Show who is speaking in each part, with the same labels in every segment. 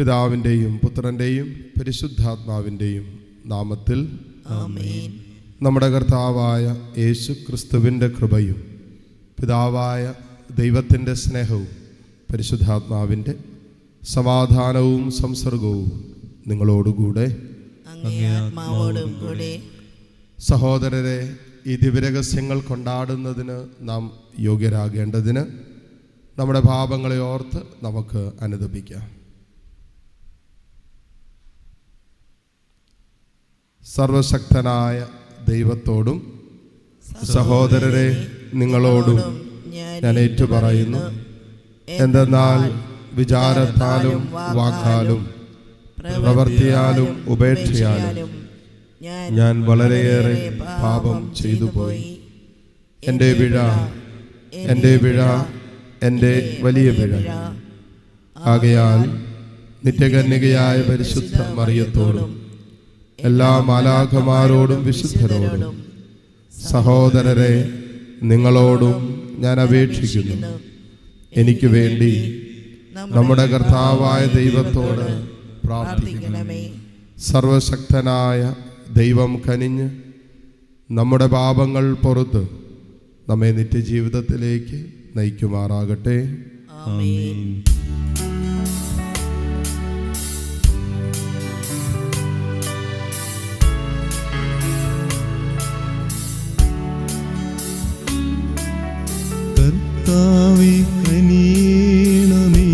Speaker 1: പിതാവിൻ്റെയും പുത്രൻ്റെയും പരിശുദ്ധാത്മാവിൻ്റെയും നാമത്തിൽ
Speaker 2: ആമേൻ.
Speaker 1: നമ്മുടെ കർത്താവായ യേശു ക്രിസ്തുവിൻ്റെ കൃപയും പിതാവായ ദൈവത്തിൻ്റെ സ്നേഹവും പരിശുദ്ധാത്മാവിൻ്റെ സമാധാനവും സംസർഗവും നിങ്ങളോടുകൂടെ
Speaker 2: അങ്ങേ ആത്മാവോടും കൂടെ.
Speaker 1: സഹോദരരെ, ഈ ദിവ്യരഹസ്യങ്ങൾ കൊണ്ടാടുന്നതിന് നാം യോഗ്യരാകേണ്ടതിന് നമ്മുടെ പാപങ്ങളെ ഓർത്ത് നമുക്ക് അനുതപിക്കാം. സർവശക്തനായ ദൈവത്തോടും സഹോദരരെ നിങ്ങളോടും ഞാൻ ഏറ്റുപറയുന്നു. എന്തെന്നാൽ വിചാരത്താലും വാക്കാലും പ്രവൃത്തിയാലും ഉപേക്ഷയാലും ഞാൻ വളരെയേറെ പാപം ചെയ്തു പോയി. എൻ്റെ പിഴ, എൻ്റെ പിഴ, എൻ്റെ വലിയ പിഴ. ആകയാൽ നിത്യകന്യകയായ പരിശുദ്ധ മറിയത്തോടും എല്ലാ മാലാഖമാരോടും വിശുദ്ധരോടും സഹോദരരെ നിങ്ങളോടും ഞാൻ അപേക്ഷിക്കുന്നു, എനിക്ക് വേണ്ടി നമ്മുടെ കർത്താവായ ദൈവത്തോട് പ്രാർത്ഥിക്കണമേ. സർവശക്തനായ ദൈവം കനിഞ്ഞ് നമ്മുടെ പാപങ്ങൾ പുറത്ത് നമ്മെ നിത്യജീവിതത്തിലേക്ക് നയിക്കുമാറാകട്ടെ.
Speaker 2: ആമേൻ.
Speaker 3: കർത്താവേ കനിയണമേ,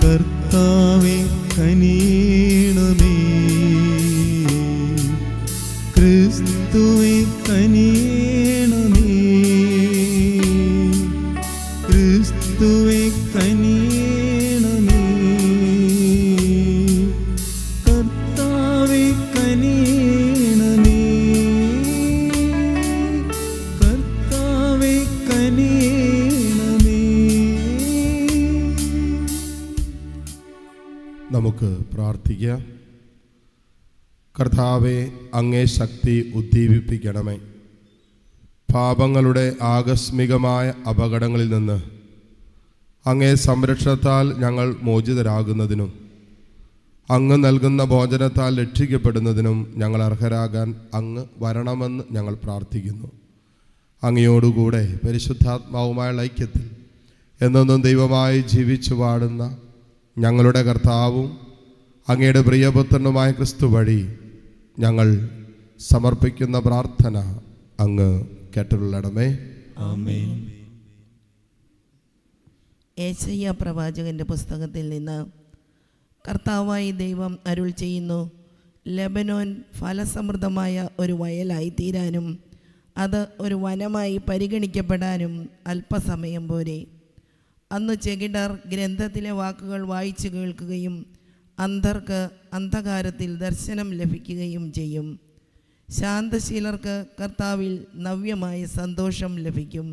Speaker 3: കർത്താവേ കനിയണമേ, ക്രിസ്തുവേ കനിയണമേ, ക്രിസ്തുവേ കനിയണമേ, കർത്താവേ കനിയണമേ, കർത്താവേ കനിയണമേ.
Speaker 1: നമുക്ക് പ്രാർത്ഥിക്കാം. കർത്താവെ, അങ്ങേ ശക്തി ഉദ്ദീപിപ്പിക്കണമേ. പാപങ്ങളുടെ ആകസ്മികമായ അപകടങ്ങളിൽ നിന്ന് അങ്ങേ സംരക്ഷണത്താൽ ഞങ്ങൾ മോചിതരാകുന്നതിനും അങ്ങ് നൽകുന്ന ഭോജനത്താൽ രക്ഷിക്കപ്പെടുന്നതിനും ഞങ്ങൾ അർഹരാകാൻ അങ്ങ് വരണമെന്ന് ഞങ്ങൾ പ്രാർത്ഥിക്കുന്നു. അങ്ങയോടുകൂടെ പരിശുദ്ധാത്മാവുമായുള്ള ഐക്യത്തിൽ എന്നെന്നും ദൈവമായി ജീവിച്ചു വാടുന്ന ഞങ്ങളുടെ കർത്താവും അങ്ങയുടെ പ്രിയപുത്രനുമായ ക്രിസ്തു വഴി ഞങ്ങൾ സമർപ്പിക്കുന്ന പ്രാർത്ഥന അങ്ങ് കേട്ടുകൊള്ളണമേ.
Speaker 3: ആമേൻ.
Speaker 2: യെശയ്യാ പ്രവാചകന്റെ പുസ്തകത്തിൽ നിന്ന്. കർത്താവായി ദൈവം അരുൾ ചെയ്യുന്നു, ലെബനോൻ ഫലസമൃദ്ധമായ ഒരു വയലായി തീരാനും അത് ഒരു വനമായി പരിഗണിക്കപ്പെടാനും അല്പസമയം പോരെ. അന്ന് ചെകിടർ ഗ്രന്ഥത്തിലെ വാക്കുകൾ വായിച്ചു കേൾക്കുകയും അന്ധർക്ക് അന്ധകാരത്തിൽ ദർശനം ലഭിക്കുകയും ചെയ്യും. ശാന്തശീലർക്ക് കർത്താവിൽ നവ്യമായ സന്തോഷം ലഭിക്കും.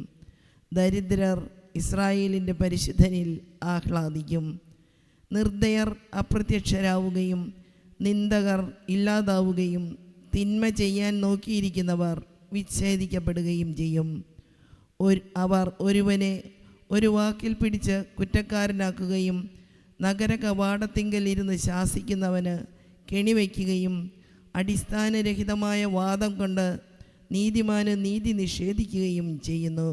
Speaker 2: ദരിദ്രർ ഇസ്രായേലിൻ്റെ പരിശുദ്ധനിൽ ആഹ്ലാദിക്കും. നിർദ്ദയർ അപ്രത്യക്ഷരാവുകയും നിന്ദകർ ഇല്ലാതാവുകയും തിന്മ ചെയ്യാൻ നോക്കിയിരിക്കുന്നവർ വിച്ഛേദിക്കപ്പെടുകയും ചെയ്യും. അവർ ഒരുവനെ ഒരു വാക്കിൽ പിടിച്ച് കുറ്റക്കാരനാക്കുകയും നഗര കവാടത്തിങ്കൽ ഇരുന്ന് ശാസിക്കുന്നവന് കെണിവയ്ക്കുകയും അടിസ്ഥാനരഹിതമായ വാദം കൊണ്ട് നീതിമാന് നീതി നിഷേധിക്കുകയും ചെയ്യുന്നു.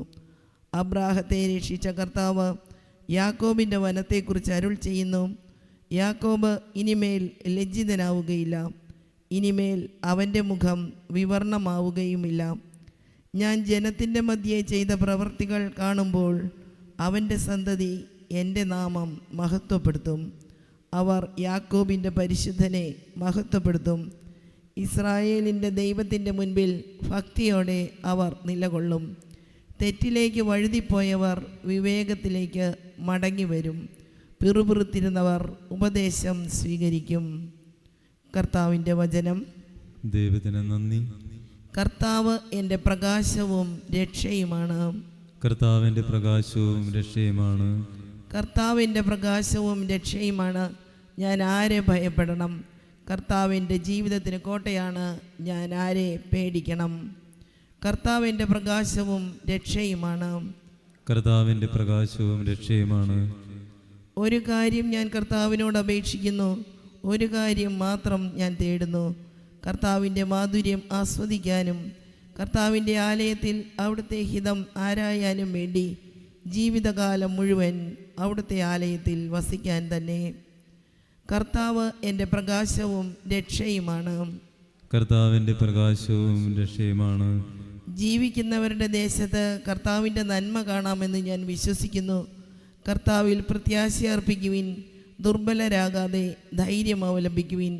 Speaker 2: അബ്രാഹത്തെ രക്ഷിച്ച കർത്താവ് യാക്കോബിൻ്റെ വനത്തെക്കുറിച്ച് അരുൾ ചെയ്യുന്നു, യാക്കോബ് ഇനിമേൽ ലജ്ജിതനാവുകയില്ല, ഇനിമേൽ അവൻ്റെ മുഖം വിവർണമാവുകയുമില്ല. ഞാൻ ജനത്തിൻ്റെ മധ്യേ ചെയ്ത പ്രവൃത്തികൾ കാണുമ്പോൾ അവൻ്റെ സന്തതി എൻ്റെ നാമം മഹത്വപ്പെടുത്തും. അവർ യാക്കോബിൻ്റെ പരിശുദ്ധനെ മഹത്വപ്പെടുത്തും. ഇസ്രായേലിൻ്റെ ദൈവത്തിൻ്റെ മുൻപിൽ ഭക്തിയോടെ അവർ നിലകൊള്ളും. തെറ്റിലേക്ക് വഴുതിപ്പോയവർ വിവേകത്തിലേക്ക് മടങ്ങി വരും. പിറുപിറുത്തിരുന്നവർ ഉപദേശം സ്വീകരിക്കും. കർത്താവിൻ്റെ വചനം.
Speaker 3: ദൈവത്തിന് നന്ദി.
Speaker 2: കർത്താവ് എൻ്റെ പ്രകാശവും രക്ഷയുമാണ്.
Speaker 3: കർത്താവിൻ്റെ പ്രകാശവും രക്ഷയുമാണ്.
Speaker 2: കർത്താവിൻ്റെ പ്രകാശവും രക്ഷയുമാണ്. ഞാൻ ആരെ ഭയപ്പെടണം? കർത്താവിൻ്റെ ജീവിതത്തിന് കോട്ടയാണ്. ഞാൻ ആരെ പേടിക്കണം? കർത്താവിൻ്റെ പ്രകാശവും രക്ഷയുമാണ്.
Speaker 3: കർത്താവിൻ്റെ പ്രകാശവും രക്ഷയുമാണ്.
Speaker 2: ഒരു കാര്യം ഞാൻ കർത്താവിനോട് അപേക്ഷിക്കുന്നു, ഒരു കാര്യം മാത്രം ഞാൻ തേടുന്നു, കർത്താവിൻ്റെ മാധുര്യം ആസ്വദിക്കാനും കർത്താവിൻ്റെ ആലയത്തിൽ അവിടുത്തെ ഹിതം ആരായാനും വേണ്ടി ജീവിതകാലം മുഴുവൻ അവിടുത്തെ ആലയത്തിൽ വസിക്കാൻ തന്നെ. കർത്താവ് എൻ്റെ പ്രകാശവും രക്ഷയുമാണ്.
Speaker 3: കർത്താവിൻ്റെ പ്രകാശവും രക്ഷയുമാണ്.
Speaker 2: ജീവിക്കുന്നവരുടെ ദേശത്ത് കർത്താവിൻ്റെ നന്മ കാണാമെന്ന് ഞാൻ വിശ്വസിക്കുന്നു. കർത്താവിൽ പ്രത്യാശ അർപ്പിക്കുവിൻ, ദുർബലരാകാതെ ധൈര്യം അവലംബിക്കുവിൻ,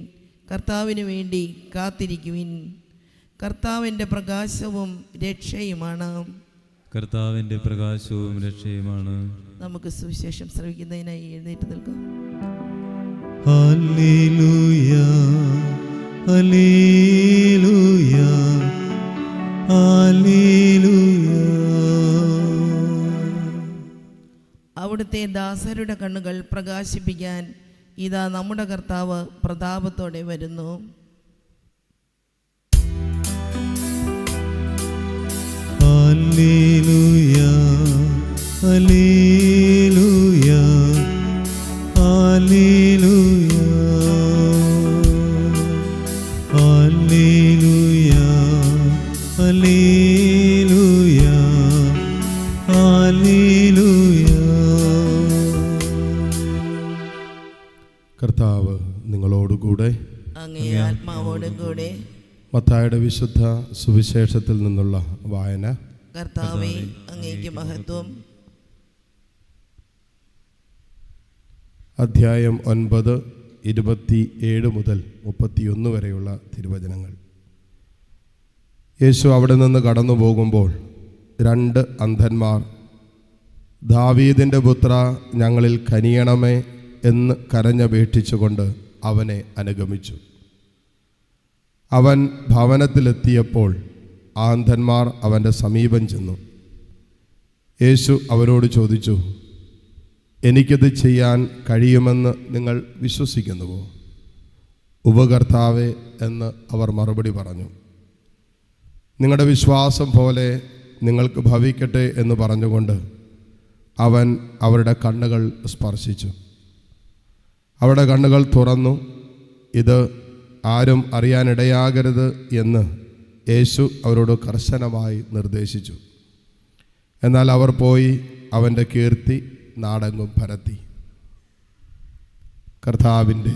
Speaker 2: കർത്താവിന് വേണ്ടി കാത്തിരിക്കുവിൻ. കർത്താവിൻ്റെ പ്രകാശവും രക്ഷയുമാണ്.
Speaker 3: കർത്താവിൻ്റെ പ്രകാശവും രക്ഷയുമാണ്.
Speaker 2: നമുക്ക് സുവിശേഷം ശ്രവിക്കുന്നതിനായി എഴുന്നേറ്റ് നിൽക്കാം.
Speaker 3: Hallelujah, hallelujah, hallelujah.
Speaker 2: അവിടുത്തെ ദാസരുടെ കണ്ണുകൾ പ്രകാശിപ്പിക്കാൻ ഇതാ നമ്മുടെ കർത്താവ് പ്രതാപത്തോടെ വരുന്നു.
Speaker 3: Hallelujah, hallelujah, hallelujah, hallelujah, hallelujah, hallelujah.
Speaker 1: കർത്താവ് നിങ്ങളോടുകൂടെ.
Speaker 2: അങ്ങേ ആത്മാവോടും കൂടെ.
Speaker 1: മത്തായിയുടെ വിശുദ്ധ സുവിശേഷത്തിൽ നിന്നുള്ള വായന.
Speaker 2: കർത്താവേ, അങ്ങേക്ക് മഹത്വം.
Speaker 1: അധ്യായം 9, 27 മുതൽ 31 വരെയുള്ള തിരുവചനങ്ങൾ. യേശു അവിടെ നിന്ന് കടന്നു പോകുമ്പോൾ 2 അന്ധന്മാർ, ദാവീദിൻ്റെ പുത്ര, ഞങ്ങളിൽ കനിയണമേ എന്ന് കരഞ്ഞപേക്ഷിച്ചുകൊണ്ട് അവനെ അനുഗമിച്ചു. അവൻ ഭവനത്തിലെത്തിയപ്പോൾ ആ അന്ധന്മാർ അവൻ്റെ സമീപം ചെന്നു. യേശു അവരോട് ചോദിച്ചു, എനിക്കിത് ചെയ്യാൻ കഴിയുമെന്ന് നിങ്ങൾ വിശ്വസിക്കുന്നുവോ? ഉപകർത്താവേ എന്ന് അവർ മറുപടി പറഞ്ഞു. നിങ്ങളുടെ വിശ്വാസം പോലെ നിങ്ങൾക്ക് ഭവിക്കട്ടെ എന്ന് പറഞ്ഞുകൊണ്ട് അവൻ അവരുടെ കണ്ണുകൾ സ്പർശിച്ചു. അവരുടെ കണ്ണുകൾ തുറന്നു. ഇത് ആരും അറിയാനിടയാകരുത് എന്ന് യേശു അവരോട് കർശനമായി നിർദ്ദേശിച്ചു. എന്നാൽ അവർ പോയി അവൻ്റെ കീർത്തി നാടെങ്ങും പരത്തി. കർത്താവിൻ്റെ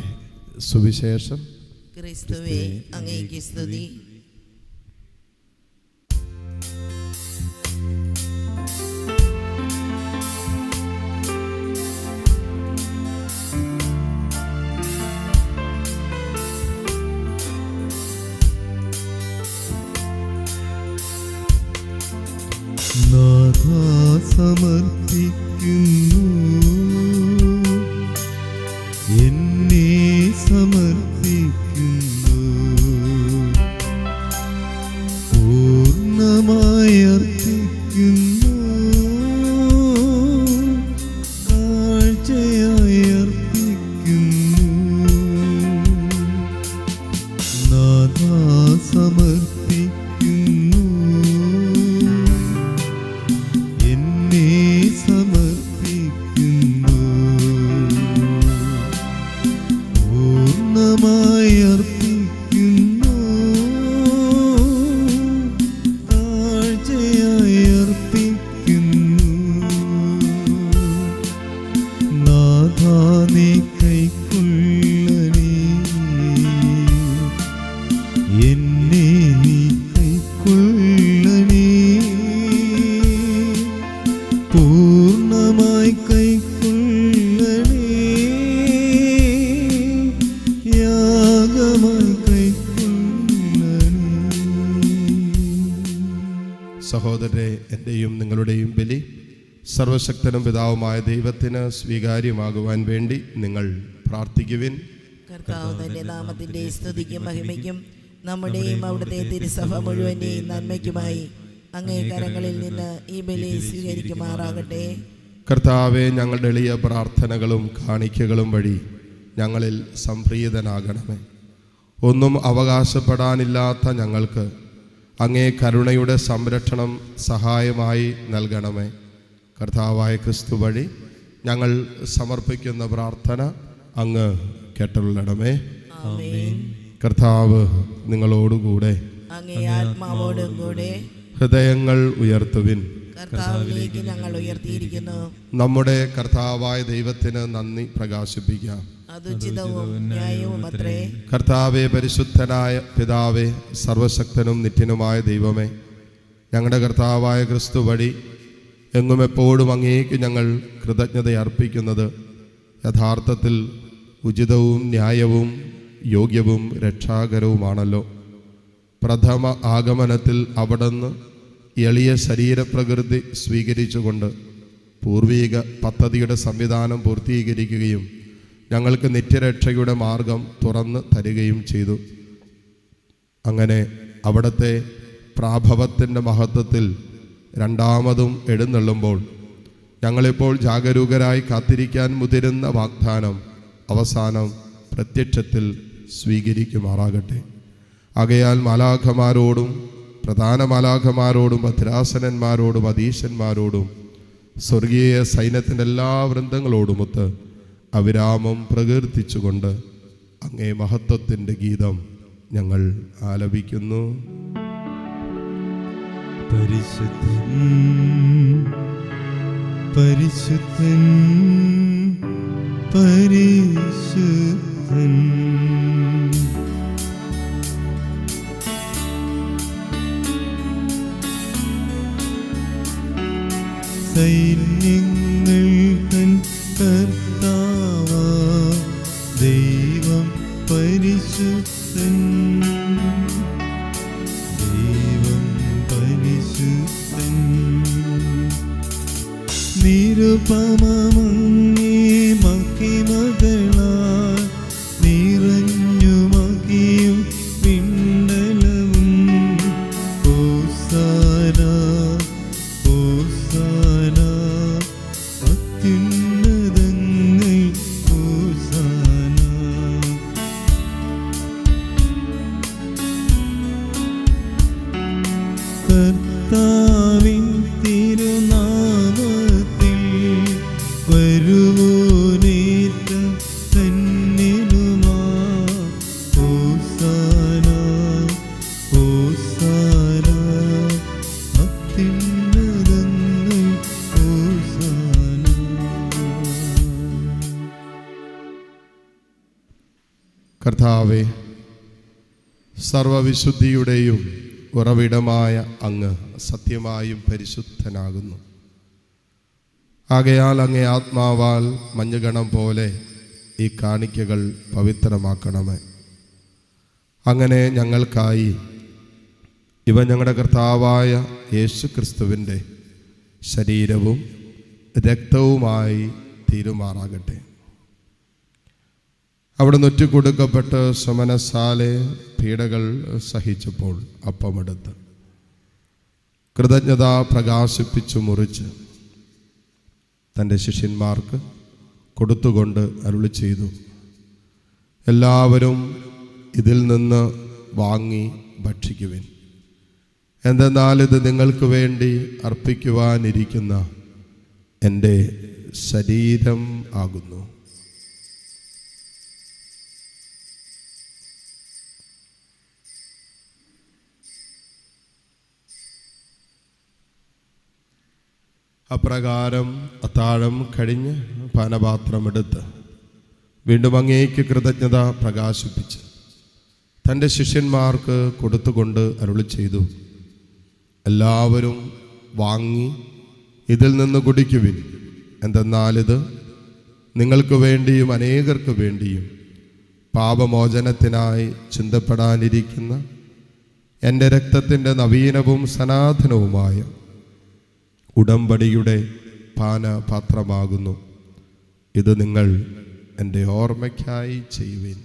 Speaker 1: സുവിശേഷം.
Speaker 2: ക്രിസ്തുവേ, അങ്ങേക്ക് സ്തുതി.
Speaker 3: നാഥാ സമർപ്പിക്കുന്നു, എന്നെ സമർപ്പിക്കുന്നു, പൂർണ്ണമായി അർപ്പിക്കുന്നു, കാഴ്ചയായി അർപ്പിക്കുന്നു. നാഥാ സമർപ്പിക്കുന്നു, സമർപ്പിക്കുന്നു, പൂർണ്ണമായി അർപ്പിക്കുന്നു, കാഴ്ചയായി അർപ്പിക്കുന്നു. നാഥാ നീ കൈക്കൊള്ളണേ, എന്നെ നീ കൈക്കൊള്ളണേ, പൂർണ്ണമായി കൈക്കൊള്ളണേ, യാഗമായി കൈക്കൊള്ളണേ.
Speaker 1: സഹോദരരെ, എൻ്റെയും നിങ്ങളുടെയും ബലി സർവശക്തനും പിതാവുമായ ദൈവത്തിന് സ്വീകാര്യമാകുവാൻ വേണ്ടി നിങ്ങൾ പ്രാർത്ഥിക്കുവിൻ.
Speaker 2: കർത്താവ് തന്റെ നാമത്തിന്റെ സ്തുതിക്കും മഹിമയ്ക്കും നമ്മുടെയും അവിടുത്തെ തിരുസഭ മുഴുവന്റെയും നന്മയ്ക്കുമായി അങ്ങേ കരങ്ങളിൽ നിന്ന് ഈ ബലി സ്വീകരിക്കുമാറാകട്ടെ.
Speaker 1: കർത്താവെ, ഞങ്ങളുടെ എളിയ പ്രാർത്ഥനകളും കാണിക്കകളും വഴി ഞങ്ങളിൽ സംപ്രീതനാകണമേ. ഒന്നും അവകാശപ്പെടാനില്ലാത്ത ഞങ്ങൾക്ക് അങ്ങേ കരുണയുടെ സംരക്ഷണം സഹായമായി നൽകണമേ. കർത്താവായ ക്രിസ്തു വഴി ഞങ്ങൾ സമർപ്പിക്കുന്ന പ്രാർത്ഥന അങ്ങ് കേട്ടുള്ളണമേ.
Speaker 2: ആമേൻ.
Speaker 1: കർത്താവ് നിങ്ങളോടുകൂടെ.
Speaker 2: അങ്ങേ ആത്മാവോടും കൂടെ.
Speaker 1: ഹൃദയങ്ങൾ ഉയർത്തുവിൻ.
Speaker 2: കർത്താവിലേക്ക് ഞങ്ങൾ ഉയർത്തിയിരിക്കുന്നു.
Speaker 1: നമ്മുടെ കർത്താവായ ദൈവത്തിന് നന്ദി പ്രകാശിപ്പിക്കാം.
Speaker 2: അതുചിതവും ന്യായവും അത്രേ.
Speaker 1: കർത്താവേ, പരിശുദ്ധനായ പിതാവേ, സർവശക്തനും നിത്യനുമായ ദൈവമേ, ഞങ്ങളുടെ കർത്താവായ ക്രിസ്തു വഴി എങ്ങും എപ്പോഴും അങ്ങേക്ക് ഞങ്ങൾ കൃതജ്ഞത അർപ്പിക്കുന്നത് യഥാർത്ഥത്തിൽ ഉചിതവും ന്യായവും യോഗ്യവും രക്ഷാകരവുമാണല്ലോ. പ്രഥമ ആഗമനത്തിൽ അവിടുന്ന് എളിയ ശരീരപ്രകൃതി സ്വീകരിച്ചുകൊണ്ട് പൂർവീക പദ്ധതിയുടെ സംവിധാനം പൂർത്തീകരിക്കുകയും ഞങ്ങൾക്ക് നിത്യരക്ഷയുടെ മാർഗം തുറന്ന് തരികയും ചെയ്തു. അങ്ങനെ അവിടുത്തെ പ്രാഭവത്തിൻ്റെ മഹത്വത്തിൽ രണ്ടാമതും എഴുന്നള്ളുമ്പോൾ ഞങ്ങളിപ്പോൾ ജാഗരൂകരായി കാത്തിരിക്കാൻ മുതിരുന്ന വാഗ്ദാനം അവസാനം പ്രത്യക്ഷത്തിൽ സ്വീകരിക്കുമാറാകട്ടെ. ആകയാൽ മാലാഖമാരോടും പ്രധാന മാലാഖമാരോടും ഭദ്രാസനന്മാരോടും അധീശന്മാരോടും സ്വർഗീയ സൈന്യത്തിൻ്റെ എല്ലാ വൃന്ദങ്ങളോടുമൊത്ത് അവിരാമം പ്രകീർത്തിച്ചുകൊണ്ട് അങ്ങേ മഹത്വത്തിൻ്റെ ഗീതം ഞങ്ങൾ ആലപിക്കുന്നു.
Speaker 3: പരിശുദ്ധൻ പരിശുദ്ധൻ പരിശുദ്ധൻ. സൈന്യങ്ങൾ തൻ കർത്താവ് ദൈവം പരിശുദ്ധൻ. ദൈവം പരിശുദ്ധൻ. നിരുപമമങ്ങേ മഹിമകളാൽ നിറഞ്ഞു മഹിയും പിണ്ടലവും. ഹോസാന ഹോസാന അത്യുന്നതങ്ങൾ ഹോസാന. കർത്താവിൻ തിരുനാമത്തിൽ വരുവോനേറ്റം ധന്യനുമാ. ഹോസാന ഹോസാന അത്യുന്നതങ്ങൾ ഹോസാന.
Speaker 1: കർത്താവേ, സർവവിശുദ്ധിയുടെയും ഉറവിടമായ അങ്ങ് സത്യമായും പരിശുദ്ധനാകുന്നു. ആകയാൽ അങ്ങേ ആത്മാവാൽ മഞ്ഞുകണം പോലെ ഈ കാണിക്കകൾ പവിത്രമാക്കണമേ. അങ്ങനെ ഞങ്ങൾക്കായി ഇവ ഞങ്ങളുടെ കർത്താവായ യേശു ക്രിസ്തുവിൻ്റെ ശരീരവും രക്തവുമായി തീരുമാറാകട്ടെ. അവിടെ നൊറ്റിക്കൊടുക്കപ്പെട്ട് സമനസാലെ പീഡകൾ സഹിച്ചപ്പോൾ അപ്പമെടുത്ത് കൃതജ്ഞത പ്രകാശിപ്പിച്ചു മുറിച്ച് തൻ്റെ ശിഷ്യന്മാർക്ക് കൊടുത്തുകൊണ്ട് അരുളി ചെയ്തു, എല്ലാവരും ഇതിൽ നിന്ന് വാങ്ങി ഭക്ഷിക്കുവിൻ. എന്തെന്നാൽ ഇത് നിങ്ങൾക്ക് വേണ്ടി അർപ്പിക്കുവാനിരിക്കുന്ന എൻ്റെ ശരീരം ആകുന്നു. അപ്രകാരം അത്താഴം കഴിഞ്ഞ് പാനപാത്രമെടുത്ത് വീണ്ടും അങ്ങേക്ക് കൃതജ്ഞത പ്രകാശിപ്പിച്ച് തൻ്റെ ശിഷ്യന്മാർക്ക് കൊടുത്തുകൊണ്ട് അരുളി ചെയ്തു, എല്ലാവരും വാങ്ങി ഇതിൽ നിന്ന് കുടിക്കുവിൻ. എന്തെന്നാലിത് നിങ്ങൾക്ക് വേണ്ടിയും അനേകർക്ക് വേണ്ടിയും പാപമോചനത്തിനായി ചിന്തപ്പെടാനിരിക്കുന്ന എൻ്റെ രക്തത്തിൻ്റെ നവീനവും സനാതനവുമായ ഉടമ്പടിയുടെ പാനപാത്രമാകുന്നു. ഇത് നിങ്ങൾ എൻ്റെ ഓർമ്മയ്ക്കായി ചെയ്യുവിൻ.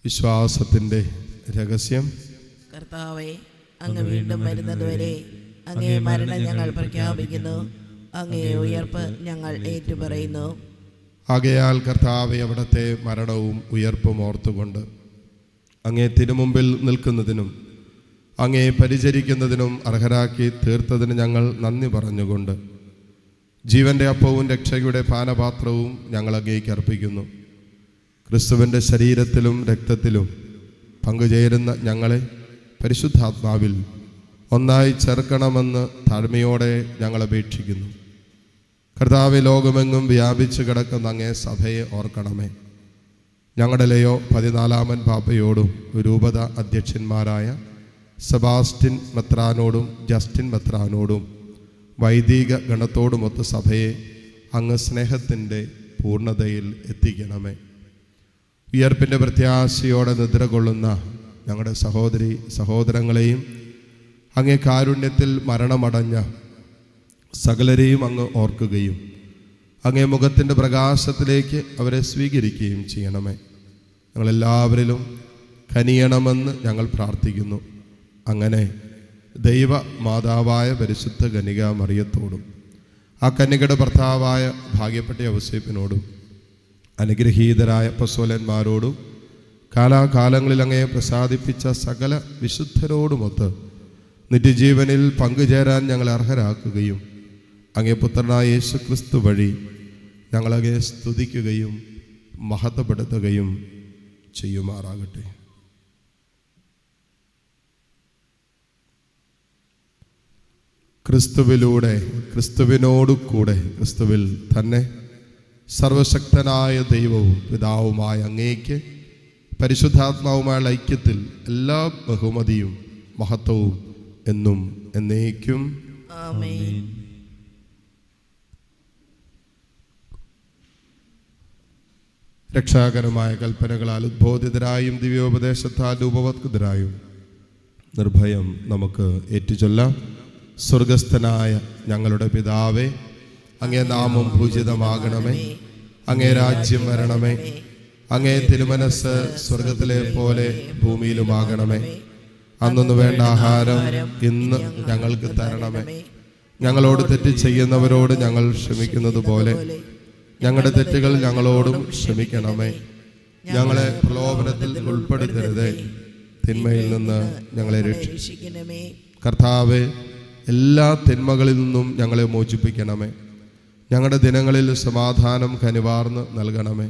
Speaker 1: വിശ്വാസത്തിൻ്റെ രഹസ്യം.
Speaker 2: കർത്താവേ, അങ്ങ് വീണ്ടും വരുന്നതുവരെ അങ്ങേ മരണം ഞങ്ങൾ പ്രഖ്യാപിക്കുന്നു, അങ്ങേ ഉയർപ്പ് ഞങ്ങൾ ഏറ്റുപറയുന്നു.
Speaker 1: ആകയാൽ കർത്താവെ, അവിടുത്തെ മരണവും ഉയർപ്പും ഓർത്തുകൊണ്ട് അങ്ങേ തിരുമുമ്പിൽ നിൽക്കുന്നതിനും അങ്ങേ പരിചരിക്കുന്നതിനും അർഹരാക്കി തീർത്തതിന് ഞങ്ങൾ നന്ദി പറഞ്ഞുകൊണ്ട് ജീവൻ്റെ അപ്പവും രക്ഷയുടെ പാനപാത്രവും ഞങ്ങൾ അങ്ങേക്ക് അർപ്പിക്കുന്നു. ക്രിസ്തുവിൻ്റെ ശരീരത്തിലും രക്തത്തിലും പങ്കുചേരുന്ന ഞങ്ങളെ പരിശുദ്ധാത്മാവിൽ ഒന്നായി ചേർക്കണമെന്ന് താഴ്മയോടെ ഞങ്ങൾ അപേക്ഷിക്കുന്നു. കർത്താവെ, ലോകമെങ്ങും വ്യാപിച്ചു കിടക്കുന്ന അങ്ങേ സഭയെ ഓർക്കണമേ. ഞങ്ങളുടെ ലയോ 14-ാമൻ പാപ്പയോടും രൂപത അധ്യക്ഷന്മാരായ സെബാസ്റ്റ്യൻ മെത്രാനോടും ജസ്റ്റിൻ മെത്രാനോടും വൈദിക ഗണത്തോടുമൊത്ത് സഭയെ അങ്ങ് സ്നേഹത്തിൻ്റെ പൂർണ്ണതയിൽ എത്തിക്കണമേ. ഉയർപ്പിൻ്റെ പ്രത്യാശയോടെ നിദ്ര കൊള്ളുന്ന ഞങ്ങളുടെ സഹോദരി സഹോദരങ്ങളെയും അങ്ങേ കാരുണ്യത്തിൽ മരണമടഞ്ഞ സകലരെയും അങ്ങ് ഓർക്കുകയും അങ്ങേ മുഖത്തിൻ്റെ പ്രകാശത്തിലേക്ക് അവരെ സ്വീകരിക്കുകയും ചെയ്യണമേ. ഞങ്ങളെല്ലാവരിലും കനിയണമെന്ന് ഞങ്ങൾ പ്രാർത്ഥിക്കുന്നു. അങ്ങനെ ദൈവ മാതാവായ പരിശുദ്ധ കന്യക മറിയത്തോടും ആ കന്യകയുടെ ഭർത്താവായ ഭാഗ്യപ്പെട്ട ഔസേപ്പിനോടും അനുഗ്രഹീതരായ അപ്പോസ്തലന്മാരോടും കാലാകാലങ്ങളിൽ അങ്ങയെ പ്രസാദിപ്പിച്ച സകല വിശുദ്ധരോടുമൊത്ത് നിത്യജീവനിൽ പങ്കുചേരാൻ ഞങ്ങളെ അർഹരാക്കുകയും അങ്ങേ പുത്രനായ യേശു ക്രിസ്തു വഴി ഞങ്ങളങ്ങയെ സ്തുതിക്കുകയും മഹത്വപ്പെടുത്തുകയും ചെയ്യുമാറാകട്ടെ. ക്രിസ്തുവിലൂടെ, ക്രിസ്തുവിനോടു കൂടെ, ക്രിസ്തുവിൽ തന്നെ സർവശക്തനായ ദൈവവും പിതാവുമായ അങ്ങേക്ക് പരിശുദ്ധാത്മാവുമായുള്ള ഐക്യത്തിൽ എല്ലാ ബഹുമതിയും മഹത്വവും എന്നും എന്നേക്കും
Speaker 2: ആമേൻ.
Speaker 1: രക്ഷാകരമായ കൽപ്പനകളാൽ ഉദ്ബോധിതരായും ദിവ്യോപദേശത്താൽ രൂപവത്കൃതരായും നിർഭയം നമുക്ക് ഏറ്റുചൊല്ലാം. സ്വർഗസ്ഥനായ ഞങ്ങളുടെ പിതാവേ, അങ്ങേ നാമം പൂജിതമാകണമേ. അങ്ങേ രാജ്യം വരണമേ. അങ്ങേ തിരുമനസ് സ്വർഗത്തിലെ പോലെ ഭൂമിയിലുമാകണമേ. അന്നു വേണ്ട ആഹാരം ഇന്ന് ഞങ്ങൾക്ക് തരണമേ. ഞങ്ങളോട് തെറ്റ് ചെയ്യുന്നവരോട് ഞങ്ങൾ ക്ഷമിക്കുന്നത് പോലെ ഞങ്ങളുടെ തെറ്റുകൾ ഞങ്ങളോടും ക്ഷമിക്കണമേ. ഞങ്ങളെ പ്രലോഭനത്തിൽ ഉൾപ്പെടുത്തരുതേ, തിന്മയിൽ നിന്ന് ഞങ്ങളെ രക്ഷിക്കണമേ. കർത്താവേ, എല്ലാ തിന്മകളിൽ നിന്നും ഞങ്ങളെ മോചിപ്പിക്കണമേ. ഞങ്ങളുടെ ദിനങ്ങളിൽ സമാധാനം കനിവാർന്ന് നൽകണമേ.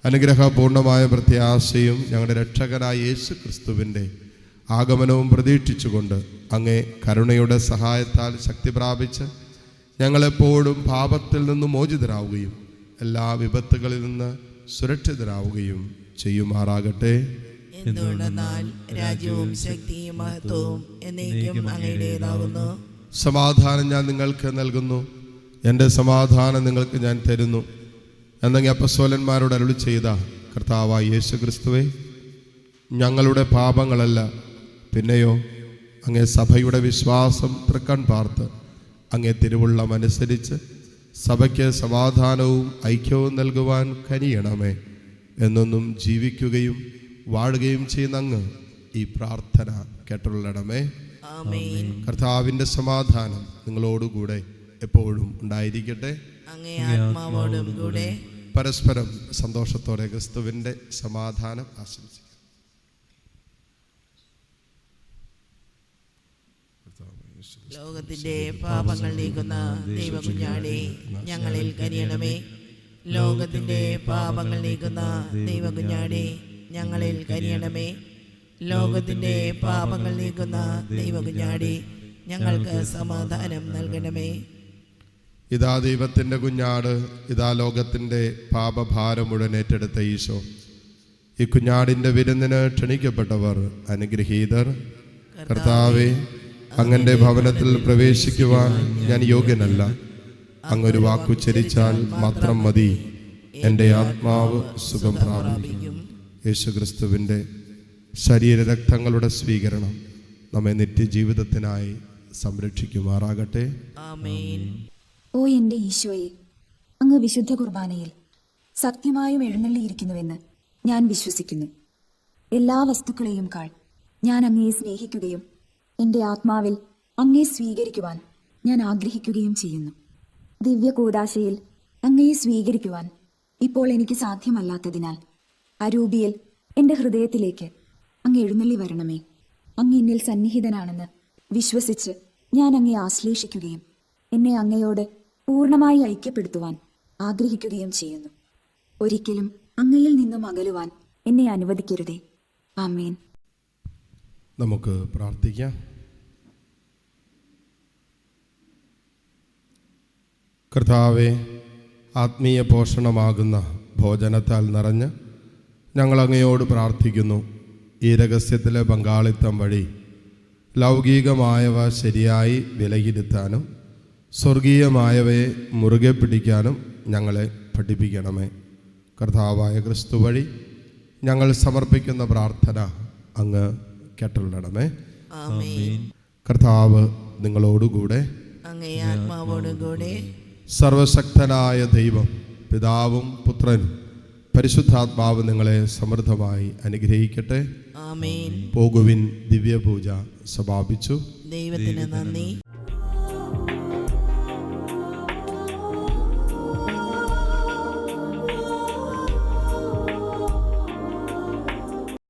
Speaker 1: അനുഗ്രഹപൂർണമായ പ്രത്യാശയും ഞങ്ങളുടെ രക്ഷകനായ യേശു ക്രിസ്തുവിൻ്റെ ആഗമനവും പ്രതീക്ഷിച്ചുകൊണ്ട് അങ്ങേ കരുണയുടെ സഹായത്താൽ ശക്തി പ്രാപിച്ച് ഞങ്ങളെപ്പോഴും പാപത്തിൽ നിന്ന് മോചിതരാവുകയും എല്ലാ വിപത്തുകളിൽ നിന്ന് സുരക്ഷിതരാവുകയും ചെയ്യുമാറാകട്ടെ.
Speaker 2: എന്തുകൊണ്ടെന്നാൽ രാജ്യവും ശക്തിയും മഹത്വവും എന്നേക്കും അങ്ങയുടേതാകുന്നു.
Speaker 1: സമാധാനം ഞാൻ നിങ്ങൾക്ക് നൽകുന്നു, എൻ്റെ സമാധാനം നിങ്ങൾക്ക് ഞാൻ തരുന്നു എന്നങ്ങ് അപ്പോസ്തലന്മാരോട് അരുളി ചെയ്ത കർത്താവായ യേശു ക്രിസ്തുവേ, ഞങ്ങളുടെ പാപങ്ങളല്ല, പിന്നെയോ അങ്ങേ സഭയുടെ വിശ്വാസം തൃക്കൺ പാർത്ത് അങ്ങേ തിരുവുള്ളമനുസരിച്ച് സഭയ്ക്ക് സമാധാനവും ഐക്യവും നൽകുവാൻ കനിയണമേ. എന്നൊന്നും ജീവിക്കുകയും വാഴുകയും ചെയ്യുന്ന അങ്ങ് ഈ പ്രാർത്ഥന കേട്ടുള്ളണമേ.
Speaker 2: ആമേൻ.
Speaker 1: കർത്താവിൻ്റെ സമാധാനം നിങ്ങളോടുകൂടെ എപ്പോഴും ഉണ്ടായിരിക്കട്ടെ.
Speaker 2: അങ്ങേ ആത്മാവോടും കൂടെ.
Speaker 1: പരസ്പരം സന്തോഷത്തോടെ ക്രിസ്തുവിൻ്റെ സമാധാനം ആശംസിക്കും.
Speaker 2: ലോകത്തിന്റെ പാപങ്ങൾ നീക്കുന്ന ദൈവകുഞ്ഞാടേ, ഞങ്ങളിൽ കനിയണമേ. ലോകത്തിന്റെ പാപങ്ങൾ നീക്കുന്ന ദൈവകുഞ്ഞാടേ, ഞങ്ങളിൽ കനിയണമേ. ലോകത്തിന്റെ പാപങ്ങൾ നീക്കുന്ന ദൈവകുഞ്ഞാടേ, ഞങ്ങൾക്ക് സമാധാനം നൽകണമേ.
Speaker 1: ഇതാ ദൈവത്തിൻ്റെ കുഞ്ഞാട്, ഇതാ ലോകത്തിൻ്റെ പാപഭാരം മുഴുവൻ ഏറ്റെടുത്ത ഈശോ. ഈ കുഞ്ഞാടിൻ്റെ വിരുന്നിന് ക്ഷണിക്കപ്പെട്ടവർ അനുഗ്രഹീതർ. കർത്താവേ, അങ്ങൻ്റെ ഭവനത്തിൽ പ്രവേശിക്കുവാൻ ഞാൻ യോഗ്യനല്ല. അങ്ങൊരു വാക്കുച്ചരിച്ചാൽ മാത്രം മതി, എൻ്റെ ആത്മാവ് സുഖം പ്രാപിക്കും. യേശുക്രിസ്തുവിൻ്റെ ശരീരരക്തങ്ങളുടെ സ്വീകരണം നമ്മെ നിത്യജീവിതത്തിനായി സംരക്ഷിക്കുമാറാകട്ടെ.
Speaker 2: ആമേൻ.
Speaker 4: ഓ എൻ്റെ ഈശോയെ, അങ്ങ് വിശുദ്ധ കുർബാനയിൽ സത്യമായും എഴുന്നള്ളിയിരിക്കുന്നുവെന്ന് ഞാൻ വിശ്വസിക്കുന്നു. എല്ലാ വസ്തുക്കളെയും കാൾ ഞാൻ അങ്ങയെ സ്നേഹിക്കുകയും എൻ്റെ ആത്മാവിൽ അങ്ങയെ സ്വീകരിക്കുവാൻ ഞാൻ ആഗ്രഹിക്കുകയും ചെയ്യുന്നു. ദിവ്യ കൂദാശയിൽ അങ്ങയെ സ്വീകരിക്കുവാൻ ഇപ്പോൾ എനിക്ക് സാധ്യമല്ലാത്തതിനാൽ അരൂപിയിൽ എൻ്റെ ഹൃദയത്തിലേക്ക് അങ്ങ് എഴുന്നള്ളി വരണമേ. അങ്ങ് എന്നിൽ സന്നിഹിതനാണെന്ന് വിശ്വസിച്ച് ഞാൻ അങ്ങയെ ആശ്ലേഷിക്കുകയും എന്നെ അങ്ങയോട് പൂർണ്ണമായി ഐക്യപ്പെടുത്തുവാൻ ആഗ്രഹിക്കുകയും ചെയ്യുന്നു. ഒരിക്കലും അങ്ങയിൽ നിന്നും അകലുവാൻ എന്നെ അനുവദിക്കരുതേ. ആമേൻ.
Speaker 1: നമുക്ക് പ്രാർത്ഥിക്കാം. കർത്താവെ, ആത്മീയ പോഷണമാകുന്ന ഭോജനത്താൽ നിറഞ്ഞ് ഞങ്ങൾ അങ്ങയോട് പ്രാർത്ഥിക്കുന്നു. ഈ രഹസ്യത്തിലെ പങ്കാളിത്തം വഴി ലൗകികമായവ ശരിയായി വിലയിരുത്താനും സ്വർഗീയമായവയെ മുറുകെ പിടിക്കാനും ഞങ്ങളെ പഠിപ്പിക്കണമേ. കർത്താവായ ക്രിസ്തു വഴി ഞങ്ങൾ സമർപ്പിക്കുന്ന പ്രാർത്ഥന അങ്ങ് കേട്ടുള്ളണമേ.
Speaker 2: ആമേൻ.
Speaker 1: കർത്താവ് നിങ്ങളോടുകൂടെ.
Speaker 2: അങ്ങേ ആത്മാവോടുകൂടെ.
Speaker 1: സർവശക്തനായ ദൈവം പിതാവും പുത്രനും പരിശുദ്ധാത്മാവ് നിങ്ങളെ സമൃദ്ധമായി അനുഗ്രഹിക്കട്ടെ.
Speaker 2: ആമേൻ.
Speaker 1: പോകുവിൻ. ദിവ്യപൂജ സമാപിച്ചു.
Speaker 2: ദൈവത്തിന് നന്ദി.